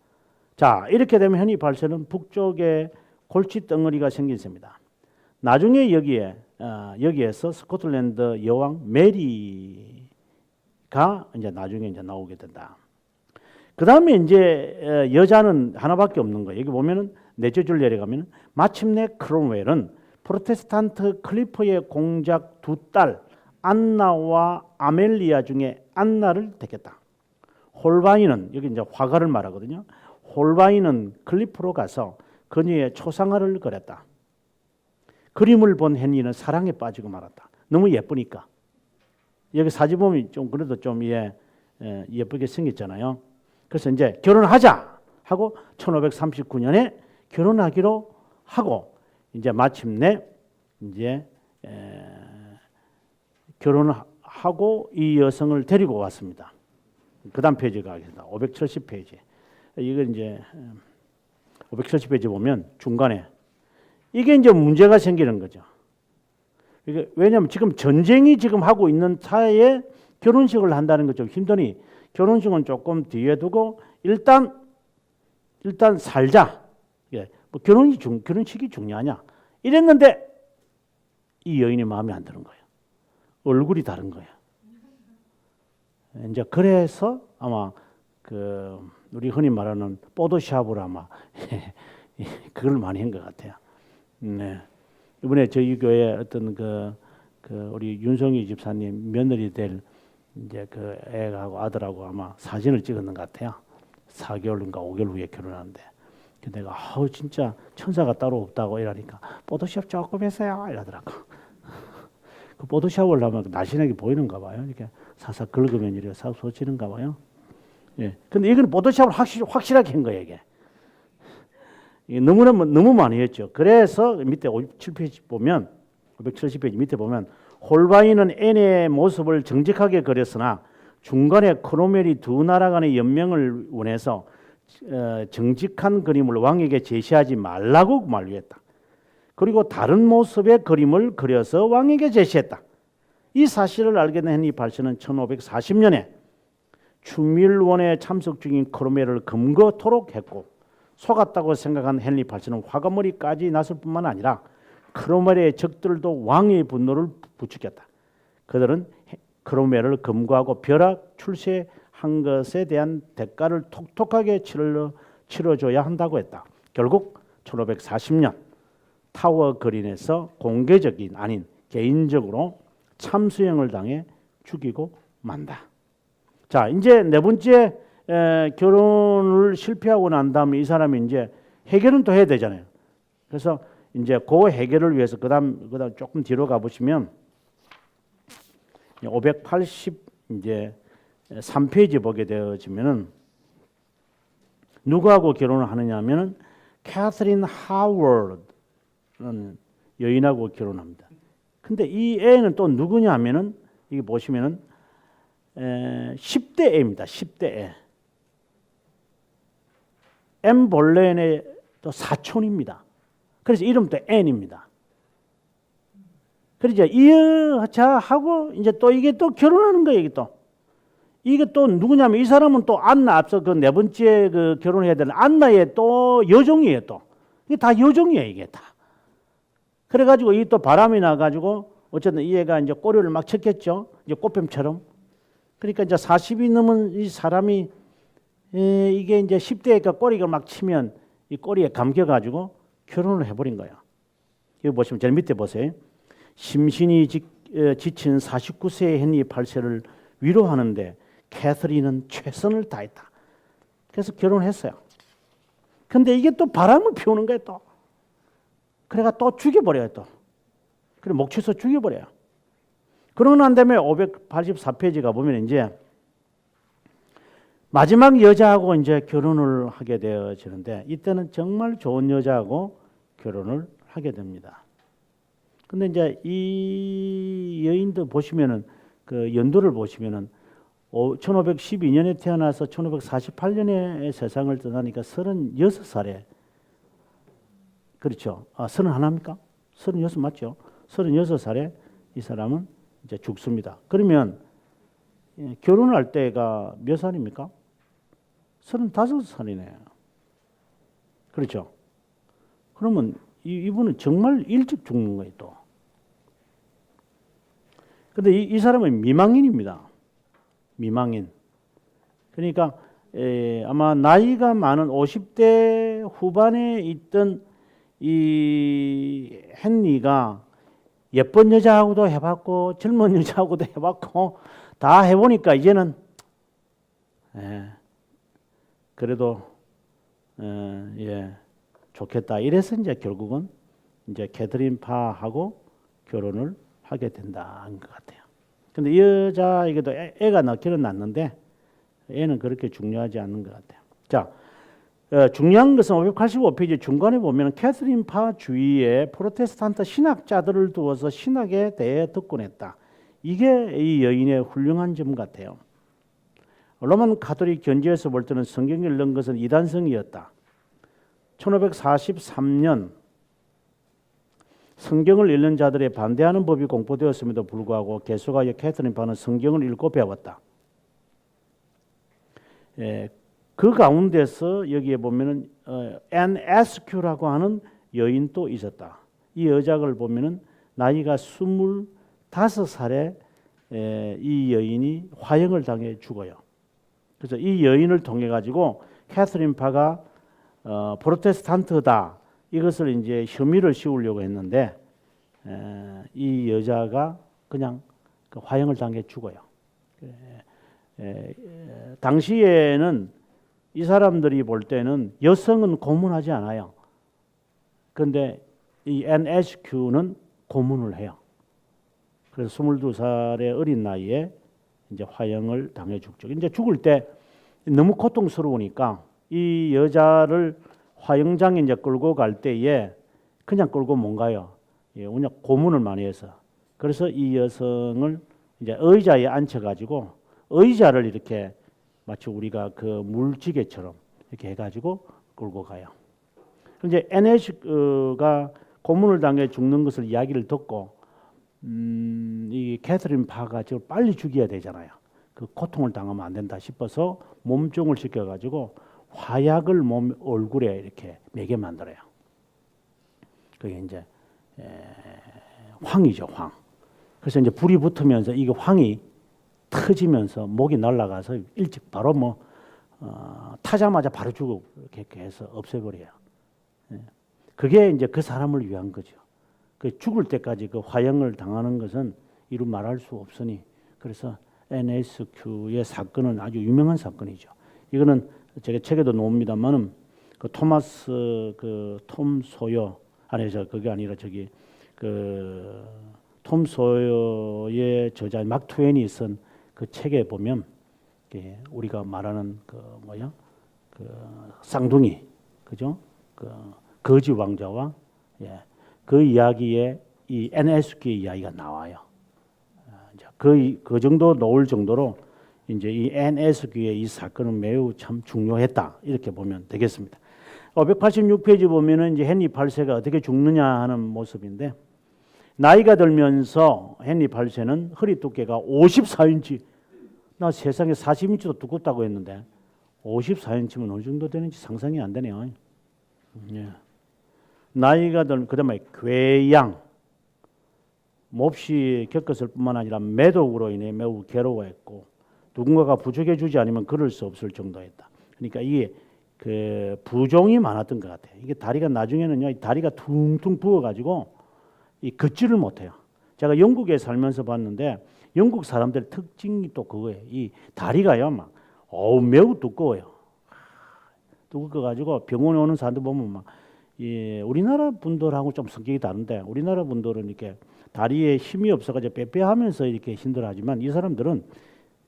자, 이렇게 되면 헨리 8세는 북쪽에 골칫 덩어리가 생겼습니다. 나중에 여기에서 스코틀랜드 여왕 메리가 이제 나중에 이제 나오게 된다. 그 다음에 이제 여자는 하나밖에 없는 거예요. 여기 보면은 넷째 줄 내려가면 마침내 크롬웰은 프로테스탄트 클리퍼의 공작 두 딸 안나와 아멜리아 중에 안나를 택했다. 홀바인은 여기 이제 화가를 말하거든요. 홀바인은 클리퍼로 가서 그녀의 초상화를 그렸다. 그림을 본 헨리는 사랑에 빠지고 말았다. 너무 예쁘니까. 여기 사진 보면 좀 그래도 좀 예쁘게 생겼잖아요. 그래서 이제 결혼하자 하고 1539년에 결혼하기로 하고 이제 마침내 이제 결혼하고 이 여성을 데리고 왔습니다. 그다음 페이지 가겠습니다. 570페이지. 이거 이제 570페이지 보면 중간에 이게 이제 문제가 생기는 거죠. 이게 왜냐하면 지금 전쟁이 지금 하고 있는 차에 결혼식을 한다는 건 좀 힘드니 결혼식은 조금 뒤에 두고 일단 살자. 예, 뭐 결혼식이 중요하냐? 이랬는데 이 여인이 마음에 안 드는 거예요. 얼굴이 다른 거예요. 이제 그래서 아마 우리 흔히 말하는 포토샵을 아마 그걸 많이 한 것 같아요. 네. 이번에 저희 교회 어떤 우리 윤성희 집사님 며느리 될 이제 그 애하고 아들하고 아마 사진을 찍었는 것 같아요. 4개월인가 5개월 후에 결혼하는데. 내가 진짜 천사가 따로 없다고 이러니까 포토샵 조금 했어요 이러더라고. 그 포토샵을 하면 날씬하게 보이는가 봐요. 이렇게 사삭 긁으면 이렇게 싹 솟지는가 봐요. 예. 근데 이건 포토샵을 확실하게 한 거예요, 이게. 너무 많이 했죠. 그래서 밑에 57페이지 보면 570페이지 밑에 보면 홀바인은 앤의 모습을 정직하게 그렸으나 중간에 크로멜이 두 나라 간의 연맹을 원해서 정직한 그림을 왕에게 제시하지 말라고 만류했다. 그리고 다른 모습의 그림을 그려서 왕에게 제시했다. 이 사실을 알게 된 헨리 8세는 1540년에 추밀원에 참석 중인 크로멜을 검거토록 했고 속았다고 생각한 헨리 8세는 화가머리까지 났을 뿐만 아니라 크로멜의 적들도 왕의 분노를 부추겼다. 그들은 크로멜을 검거하고 벼락 출세한 것에 대한 대가를 톡톡하게 치러줘야 한다고 했다. 결국 1540년 타워 그린에서 공개적인 아닌 개인적으로 참수형을 당해 죽이고 만다. 자, 이제 네 번째 결혼을 실패하고 난 다음에 이 사람이 이제 해결은 또 해야 되잖아요. 그래서 이제 그 해결을 위해서 그다음 조금 뒤로 가 보시면 580 이제 3페이지 보게 되어지면은 누구하고 결혼을 하느냐면은 캐서린 하워드라는 여인하고 결혼합니다. 근데 이 애는 또 누구냐면은 이게 보시면은 10대 애입니다. 10대 애. 엠 볼렌의 또 사촌입니다. 그래서 이름도 앤입니다. 그러죠. 이 여자하고 이제 또 이게 또 결혼하는 거예요. 이게 또 누구냐면 이 사람은 또 안나 앞서 그 네 번째 그 결혼해야 되는 안나의 또 여종이에요. 또 이게 다 여종이에요. 이게 다. 그래가지고 이 또 바람이 나가지고 어쨌든 이 애가 이제 꼬리를 막 쳤겠죠. 이제 꽃뱀처럼. 그러니까 이제 40이 넘은 이 사람이 이게 이제 10대니까 꼬리가 막 치면 이 꼬리에 감겨가지고 결혼을 해버린 거예요. 여기 보시면 제일 밑에 보세요. 심신이 지친 49세의 헨리 8세를 위로하는데 캐서린은 최선을 다했다. 그래서 결혼했어요. 근데 이게 또 바람을 피우는 거예요. 또. 그래가 또 죽여버려요. 또. 그래 목치서 죽여버려요. 그러고 난 다음에 584페이지가 보면 이제 마지막 여자하고 이제 결혼을 하게 되어지는데 이때는 정말 좋은 여자하고 결혼을 하게 됩니다. 근데 이제 이 여인도 보시면은 그 연도를 보시면은 1512년에 태어나서 1548년에 세상을 떠나니까 36살에 그렇죠. 31입니까? 36 맞죠? 36살에 이 사람은 이제 죽습니다. 그러면 결혼할 때가 몇 살입니까? 35살이네요. 그렇죠. 그러면 이분은 정말 일찍 죽는 거예요, 또. 근데 이 사람은 미망인입니다. 미망인. 그러니까 아마 나이가 많은 50대 후반에 있던 이 헨리가 예쁜 여자하고도 해봤고 젊은 여자하고도 해봤고 다 해보니까 이제는 그래도 좋겠다. 이래서 이제 결국은 이제 캐서린 파하고 결혼을 하게 된다는 것 같아요. 근데 이 여자에게도 애가 낳기는 낳는데 애는 그렇게 중요하지 않는 것 같아요. 자, 중요한 것은 585페이지 중간에 보면 캐서린 파 주위에 프로테스탄트 신학자들을 두어서 신학에 대해 듣곤했다. 이게 이 여인의 훌륭한 점 같아요. 로만 가톨릭 견지에서 볼 때는 성경을 읽는 것은 이단성이었다. 1543년 성경을 읽는 자들의 반대하는 법이 공포되었음에도 불구하고 개수가여 캐서린 파는 성경을 읽고 배웠다. 그 가운데서 여기에 보면은 앤 에스큐라고 하는 여인도 있었다. 이 여자를 보면은 나이가 25살에 이 여인이 화형을 당해 죽어요. 그래서 이 여인을 통해 가지고 캐서린 파가 프로테스탄트다 이것을 이제 혐의를 씌우려고 했는데 이 여자가 그냥 그 화형을 당해 죽어요. 당시에는 이 사람들이 볼 때는 여성은 고문하지 않아요. 그런데 이 NSQ는 고문을 해요. 그래서 22살의 어린 나이에 이제 화형을 당해 죽죠. 이제 죽을 때 너무 고통스러우니까 이 여자를 화형장에 이제 끌고 갈 때에 그냥 끌고 못 가요. 그냥 고문을 많이 해서. 그래서 이 여성을 이제 의자에 앉혀가지고 의자를 이렇게 마치 우리가 그 물지개처럼 이렇게 해가지고 끌고 가요. 이제 NH가 고문을 당해 죽는 것을 이야기를 듣고 이 캐서린 파가 지금 빨리 죽여야 되잖아요. 그 고통을 당하면 안 된다 싶어서 몸종을 시켜가지고 화약을 몸 얼굴에 이렇게 매게 만들어요. 그게 이제 황이죠, 황. 그래서 이제 불이 붙으면서 이게 황이 터지면서 목이 날아가서 일찍 바로 타자마자 바로 죽고 이렇게 해서 없애버려요. 그게 이제 그 사람을 위한 거죠. 그 죽을 때까지 그 화형을 당하는 것은 이루 말할 수 없으니 그래서 NSQ의 사건은 아주 유명한 사건이죠. 이거는 제가 책에도 나옵니다만은 그 토마스 톰 소여 아니죠 그게 아니라 저기 그 톰 소여의 저자 막 트웨인이 쓴 그 책에 보면 우리가 말하는 그 쌍둥이 그죠? 그 거지 왕자와 그 이야기에 이 NSQ의 이야기가 나와요. 그 정도 나올 정도로 이제 이 NSQ의 이 사건은 매우 참 중요했다 이렇게 보면 되겠습니다. 586페이지 보면은 이제 헨리 8세가 어떻게 죽느냐 하는 모습인데 나이가 들면서 헨리 8세는 허리 두께가 54인치. 나 세상에 40인치도 두껍다고 했는데 54인치면 어느 정도 되는지 상상이 안 되네요. 예. 나이가 들 그다음에 궤양, 몹시 겪었을 뿐만 아니라 매독으로 인해 매우 괴로워했고 누군가가 부족해 주지 않으면 걸을 수 없을 정도였다. 그러니까 이게 그 부종이 많았던 것 같아요. 이게 다리가 나중에는요, 다리가 퉁퉁 부어가지고 이 걷지를 못해요. 제가 영국에 살면서 봤는데 영국 사람들 특징이 또 그거예요. 이 다리가요, 막 매우 두꺼워요. 두꺼워가지고 병원에 오는 사람들 보면 막 우리나라 분들하고 좀 성격이 다른데 우리나라 분들은 이렇게 다리에 힘이 없어가지고 빼빼하면서 이렇게 힘들어하지만 이 사람들은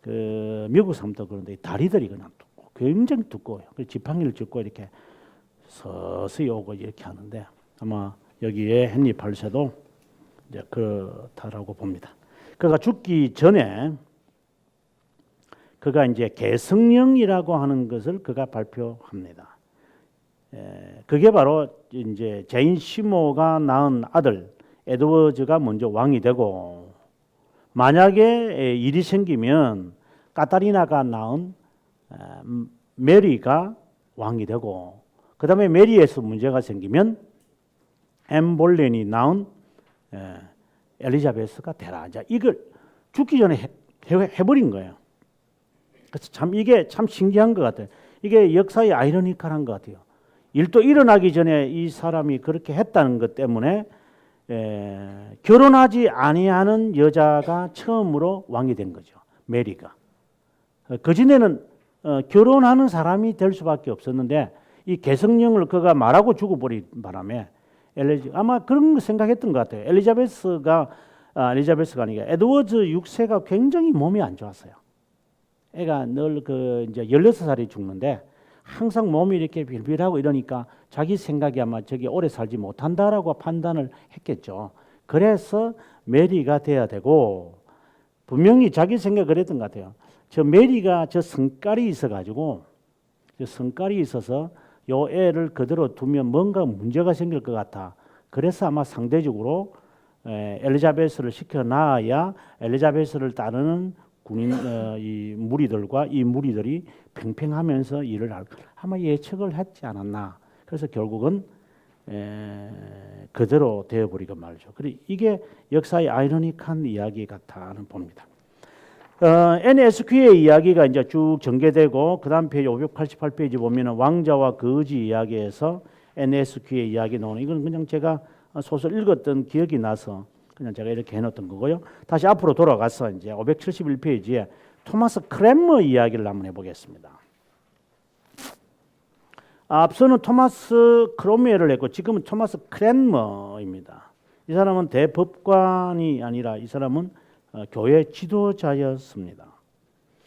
그 미국 사람도 그런데 다리들이 그냥 굉장히 두꺼워요. 그래서 지팡이를 짚고 이렇게 서서히 오고 이렇게 하는데 아마 여기에 헨리 8세도 이제 그렇다라고 봅니다. 그가 죽기 전에 그가 이제 계승령이라고 하는 것을 그가 발표합니다. 그게 바로 이제 제인 시모가 낳은 아들 에드워즈가 먼저 왕이 되고 만약에 일이 생기면 카타리나가 낳은 메리가 왕이 되고 그 다음에 메리에서 문제가 생기면 앤 볼렌이 낳은 엘리자베스가 되라. 이제 이걸 죽기 전에 해버린 거예요. 그래서 참 이게 참 신기한 것 같아요. 이게 역사의 아이러니컬한 것 같아요. 일도 일어나기 전에 이 사람이 그렇게 했다는 것 때문에 결혼하지 아니하는 여자가 처음으로 왕이 된 거죠. 메리가. 그전에는 결혼하는 사람이 될 수밖에 없었는데 이 계승령을 그가 말하고 죽어버린 바람에 아마 그런 거 생각했던 것 같아요. 엘리자베스가 아니라 에드워즈 6세가 굉장히 몸이 안 좋았어요. 애가 늘 이제 16살이 죽는데 항상 몸이 이렇게 빌빌하고 이러니까 자기 생각이 아마 저기 오래 살지 못한다라고 판단을 했겠죠. 그래서 메리가 돼야 되고 분명히 자기 생각을 그랬던 것 같아요. 저 메리가 저 성깔이 있어가지고 저 성깔이 있어서 요 애를 그대로 두면 뭔가 문제가 생길 것 같아. 그래서 아마 상대적으로 엘리자베스를 시켜놔야 엘리자베스를 따르는 군인 이 무리들과 이 무리들이 팽팽하면서 일을 할 아마 예측을 했지 않았나. 그래서 결국은 그대로 되어버리고 말죠. 그리고 이게 역사의 아이러니한 이야기 같다는 봅니다. NSQ의 이야기가 이제 쭉 전개되고 그다음 페이지 588페이지 보면은 왕자와 거지 이야기에서 NSQ의 이야기 나오는 이건 그냥 제가 소설 읽었던 기억이 나서 그냥 제가 이렇게 해놓았던 거고요. 다시 앞으로 돌아가서 이제 571페이지에 토마스 크랜머 이야기를 한번 해보겠습니다. 앞서는 토마스 크롬웰을 했고 지금은 토마스 크랜머입니다. 이 사람은 대법관이 아니라 이 사람은 교회 지도자였습니다.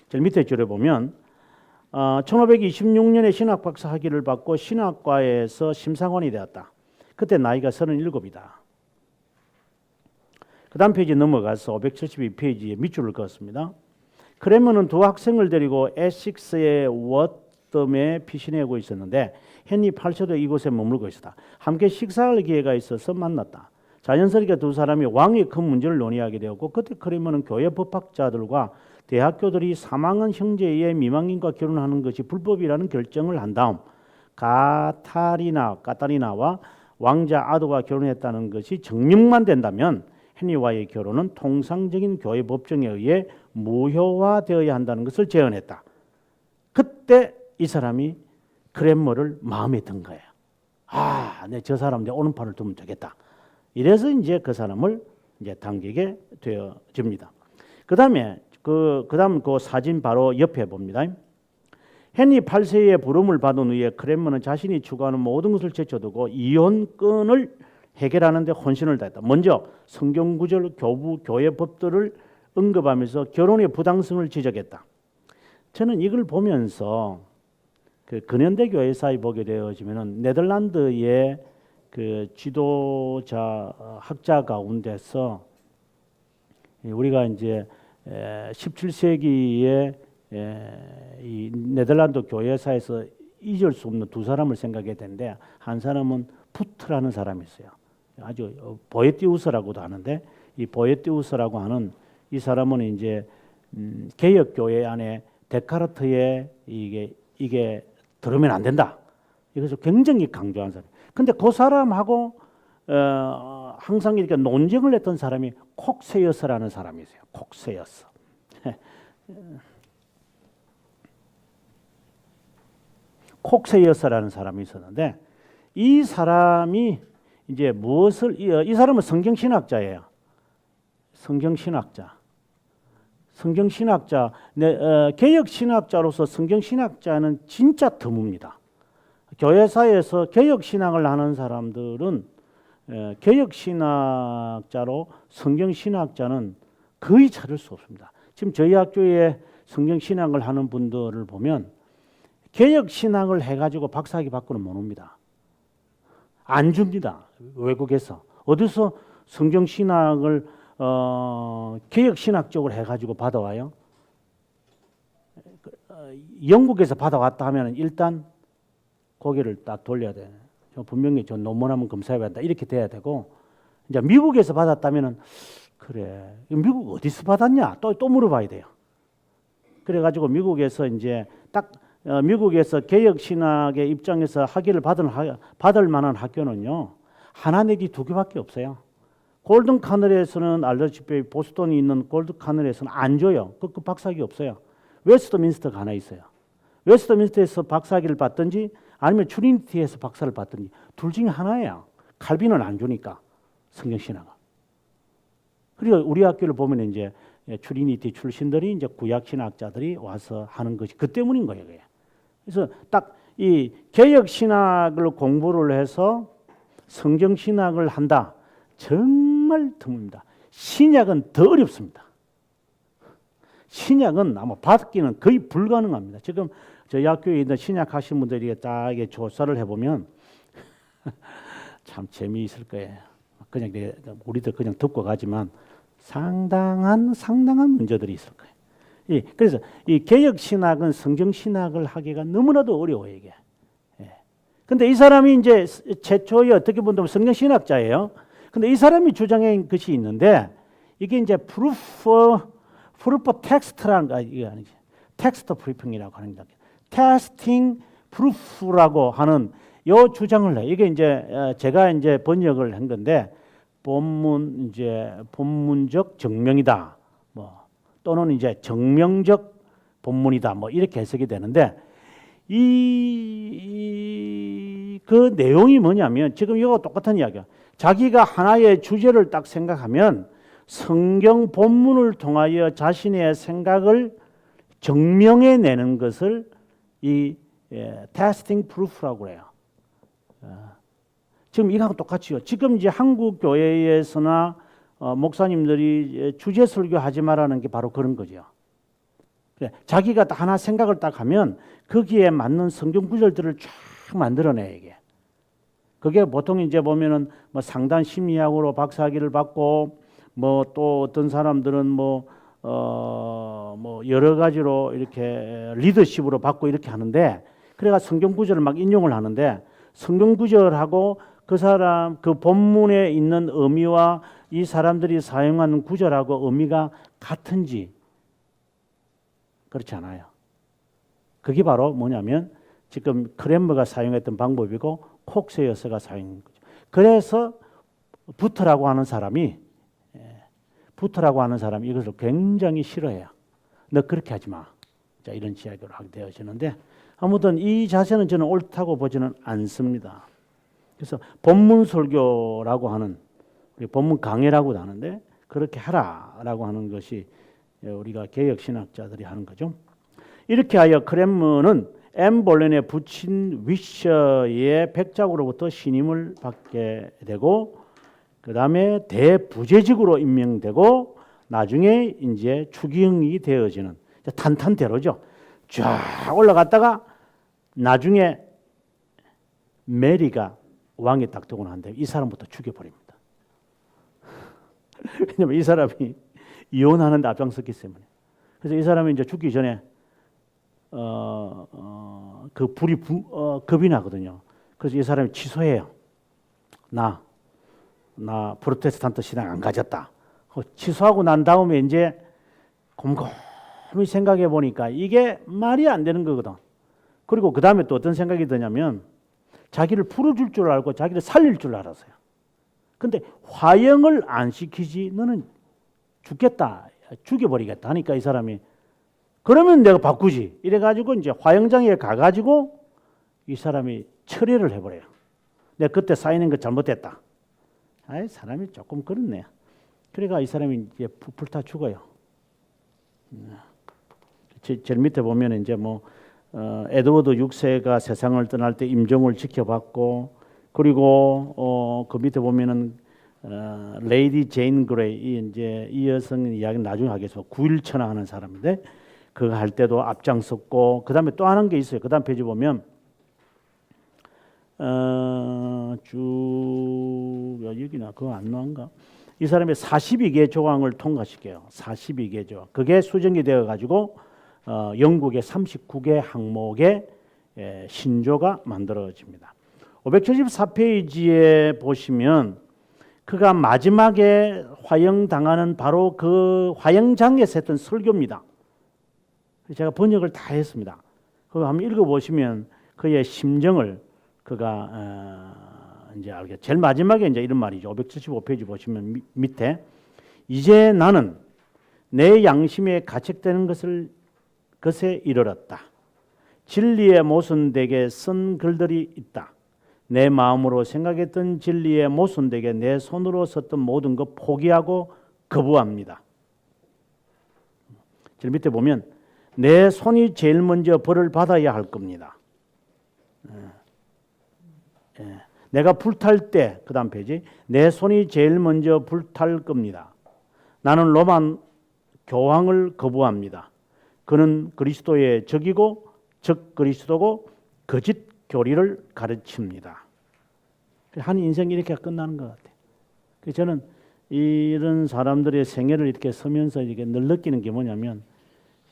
제일 밑에 줄에 보면 1526년에 신학 박사 학위를 받고 신학과에서 심사관이 되었다. 그때 나이가 37이다. 그 다음 페이지 넘어가서 572페이지에 밑줄을 그었습니다. 크레머는 두 학생을 데리고 에식스의 워덤에 피신하고 있었는데 헨리 8세도 이곳에 머물고 있었다. 함께 식사할 기회가 있어서 만났다. 자연스럽게 두 사람이 왕의 큰 문제를 논의하게 되었고 그때 크레머는 교회 법학자들과 대학교들이 사망한 형제의 미망인과 결혼하는 것이 불법이라는 결정을 한 다음 까타리나와 왕자 아도가 결혼했다는 것이 증명만 된다면 헨리와의 결혼은 통상적인 교회 법정에 의해 무효화되어야 한다는 것을 제언했다. 그때 이 사람이 크랜머를 마음에 든 거예요. 내 저 사람 내 오른팔을 두면 되겠다. 이래서 이제 그 사람을 이제 당기게 되어집니다. 그다음 그 사진 바로 옆에 봅니다. 헨리 8세의 부름을 받은 후에 크랜머는 자신이 추구하는 모든 것을 제쳐두고 이혼권을 해결하는 데 혼신을 다했다. 먼저 성경 구절, 교회 법들을 언급하면서 결혼의 부당성을 지적했다. 저는 이걸 보면서 그 근현대 교회사에 보게 되어지면은 네덜란드의 그 지도자 학자 가운데서 우리가 이제 17세기에 이 네덜란드 교회사에서 잊을 수 없는 두 사람을 생각해야 되는데 한 사람은 푸트라는 사람이 있어요. 아주 보에티우스라고도 하는데 이 보에티우스라고 하는 이 사람은 이제 개혁교회 안에 데카르트의 이게 들으면 안 된다. 이것을 굉장히 강조한 사람. 근데 그 사람하고 항상 이렇게 논쟁을 했던 사람이 콕세여스라는 사람이 있어요. 콕세여스. 콕세여스라는 사람이 있었는데 이 사람이 이제 무엇을 이 사람은 성경신학자예요. 성경신학자. 개혁신학자로서 성경신학자는 진짜 드뭅니다. 교회사에서 개혁신학을 하는 사람들은 개혁신학자로 성경신학자는 거의 찾을 수 없습니다. 지금 저희 학교에 성경신학을 하는 분들을 보면 개혁신학을 해가지고 박사학위 받고는 못 옵니다. 안 줍니다. 외국에서. 어디서 성경신학을 개혁신학적으로 해가지고 받아와요? 영국에서 받아왔다 하면 일단 고개를 딱 돌려야 돼. 분명히 저 논문 한번 검사해봐야 한다. 이렇게 돼야 되고, 이제 미국에서 받았다면은, 그래, 미국 어디서 받았냐? 또 물어봐야 돼요. 그래가지고 미국에서 이제 딱, 미국에서 개혁신학의 입장에서 학위를 받을 만한 학교는요, 하나 내지 두 개밖에 없어요. 골든 카널에서는 알다시피 보스턴이 있는 골든 카널에서는 안 줘요. 그 박사학위 없어요. 웨스트민스터가 하나 있어요. 웨스트민스터에서 박사학위를 받든지 아니면 트리니티에서 박사를 받든지 둘 중에 하나예요. 칼빈은 안 주니까 성경신학을. 그리고 우리 학교를 보면 이제 트리니티 출신들이 이제 구약신학자들이 와서 하는 것이 그 때문인 거예요. 그래서 딱 이 개혁신학을 공부를 해서 성경신학을 한다. 정말 드뭅니다. 신약은 더 어렵습니다. 신약은 아마 받기는 거의 불가능합니다. 지금 저희 학교에 있는 신약 하신 분들이 딱 조사를 해보면 참 재미있을 거예요. 그냥 우리들 그냥 듣고 가지만 상당한 문제들이 있을 거예요. 그래서 이 개혁 신학은 성경 신학을 하기가 너무나도 어려워요, 이게. 근데 이 사람이 이제 최초의 어떻게 보면 성경 신학자예요. 근데 이 사람이 주장한 것이 있는데 이게 이제 proof text라는 거 이게 아니지. 텍스트 프리핑이라고 하는 게 테스팅 프루프라고 하는 요 주장을 해. 이게 이제 제가 이제 번역을 한 건데 본문적 정명이다. 뭐 또는 이제 정명적 본문이다. 뭐 이렇게 해석이 되는데 그 내용이 뭐냐면 지금 이거 똑같은 이야기야. 자기가 하나의 주제를 딱 생각하면 성경 본문을 통하여 자신의 생각을 증명해 내는 것을 이 테스팅 프루프라고 해요. 지금 이거하고 똑같이요. 지금 이제 한국 교회에서나 목사님들이 주제 설교하지 말라는 게 바로 그런 거죠. 자기가 하나 생각을 딱 하면 거기에 맞는 성경 구절들을 쫙 만들어내 이게. 그게 보통 이제 보면은 뭐 상단 심리학으로 박사학위를 받고 뭐 또 어떤 사람들은 뭐 여러 가지로 이렇게 리더십으로 받고 이렇게 하는데 그래가 성경 구절을 막 인용을 하는데 성경 구절하고 그 사람 그 본문에 있는 의미와 이 사람들이 사용하는 구절하고 의미가 같은지 그렇지 않아요. 그게 바로 뭐냐면 지금 크렘머가 사용했던 방법이고 콕세여스가 사용한 거죠. 그래서 부터라고 하는 사람이 이것을 굉장히 싫어해요. 너 그렇게 하지 마. 자, 이런 이야기를 하게 되어지는데 아무튼 이 자세는 저는 옳다고 보지는 않습니다. 그래서 본문 설교라고 하는 본문 강해라고도 하는데 그렇게 하라라고 하는 것이 우리가 개혁 신학자들이 하는 거죠. 이렇게 하여 크렘머는 엠 볼렌에 붙인 위셔의 백작으로부터 신임을 받게 되고 그 다음에 대부재직으로 임명되고 나중에 이제 추기경이 되어지는 탄탄대로죠. 쫙 올라갔다가 나중에 메리가 왕에 딱 되고 난 다음에 이 사람부터 죽여버립니다. 왜냐하면 이 사람이 이혼하는 데 앞장섰기 때문에. 그래서 이 사람이 이제 죽기 전에 그 불이 겁이 나거든요. 그래서 이 사람이 취소해요. 나 나 프로테스탄트 신앙 안 가졌다. 취소하고 난 다음에 이제 곰곰이 생각해 보니까 이게 말이 안 되는 거거든. 그리고 그 다음에 또 어떤 생각이 드냐면 자기를 풀어줄 줄 알고 자기를 살릴 줄 알았어요. 근데 화형을 안 시키지 너는 죽겠다, 죽여버리겠다 하니까 이 사람이 그러면 내가 바꾸지 이래가지고 이제 화형장에 가가지고 이 사람이 처리를 해버려요. 내가 그때 사인한 거 잘못됐다. 아이 사람이 조금 그렇네. 그러니까 이 사람이 이제 불타 죽어요. 제일 밑에 보면 이제 뭐 에드워드 6세가 세상을 떠날 때 임종을 지켜봤고, 그리고 그 밑에 보면은 레이디 제인 그레이 이제 이 여성 이야기는 나중에 하겠습니다. 9일 천하하는 사람인데 그거 할 때도 앞장섰고, 그 다음에 또 하는 게 있어요. 그 다음 페이지 보면 쭉 여기나 그거 안 나온가? 이 사람이 42개 조항을 통과시켜요. 42개 조항. 그게 수정이 되어 가지고 영국의 39개 항목의 신조가 만들어집니다. 574페이지에 보시면 그가 마지막에 화형당하는 바로 그 화형장에서 했던 설교입니다. 제가 번역을 다 했습니다. 그거 한번 읽어보시면 그의 심정을 그가 이제 알겠죠. 제일 마지막에 이제 이런 말이죠. 575페이지 보시면 밑에 이제 나는 내 양심에 가책되는 것에 이르렀다. 진리의 모순되게 쓴 글들이 있다. 내 마음으로 생각했던 진리의 모순되게 내 손으로 썼던 모든 것 포기하고 거부합니다. 제일 밑에 보면 내 손이 제일 먼저 벌을 받아야 할 겁니다. 내가 불탈 때, 그 다음 페이지, 내 손이 제일 먼저 불탈 겁니다. 나는 로마 교황을 거부합니다. 그는 그리스도의 적이고 적 그리스도고 거짓 교리를 가르칩니다. 한 인생이 이렇게 끝나는 것 같아요. 그래서 저는 이런 사람들의 생애를 이렇게 서면서 이렇게 늘 느끼는 게 뭐냐면,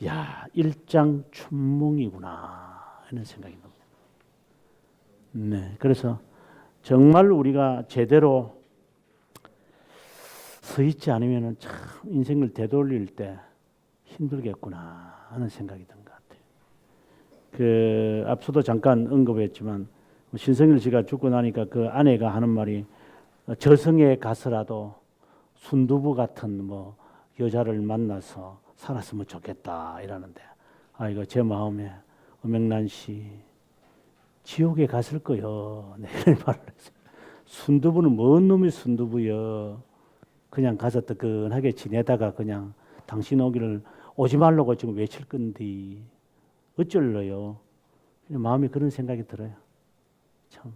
야, 일장춘몽이구나 하는 생각이 듭니다. 네, 그래서 정말 우리가 제대로 서 있지 않으면 참 인생을 되돌릴 때 힘들겠구나 하는 생각이 든 것 같아요. 그 앞서도 잠깐 언급했지만 신성일 씨가 죽고 나니까 그 아내가 하는 말이 저승에 가서라도 순두부 같은 뭐 여자를 만나서 살았으면 좋겠다 이러는데, 이거 제 마음에 엄영란 씨 지옥에 갔을 거요. 네, 이런 말을 했어요. 순두부는 뭔 놈이 순두부요. 그냥 가서 뜨끈하게 지내다가 그냥 당신 오지 말라고 지금 외칠 건데 어쩔래요. 마음에 그런 생각이 들어요. 참,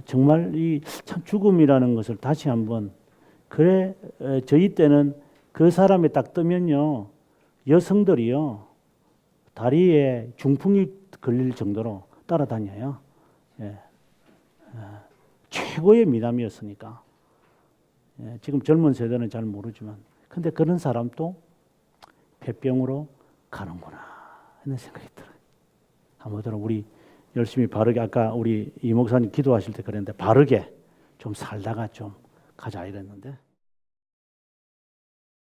정말 이 참 죽음이라는 것을 다시 한번, 그래 저희 때는 그 사람이 딱 뜨면요 여성들이요 다리에 중풍이 걸릴 정도로 따라다녀요. 최고의 미남이었으니까. 지금 젊은 세대는 잘 모르지만, 근데 그런 사람도 폐병으로 가는구나 하는 생각이 들어요. 아무쪼록 우리 열심히 바르게, 아까 우리 이 목사님 기도하실 때 그랬는데 바르게 좀 살다가 좀 가자 이랬는데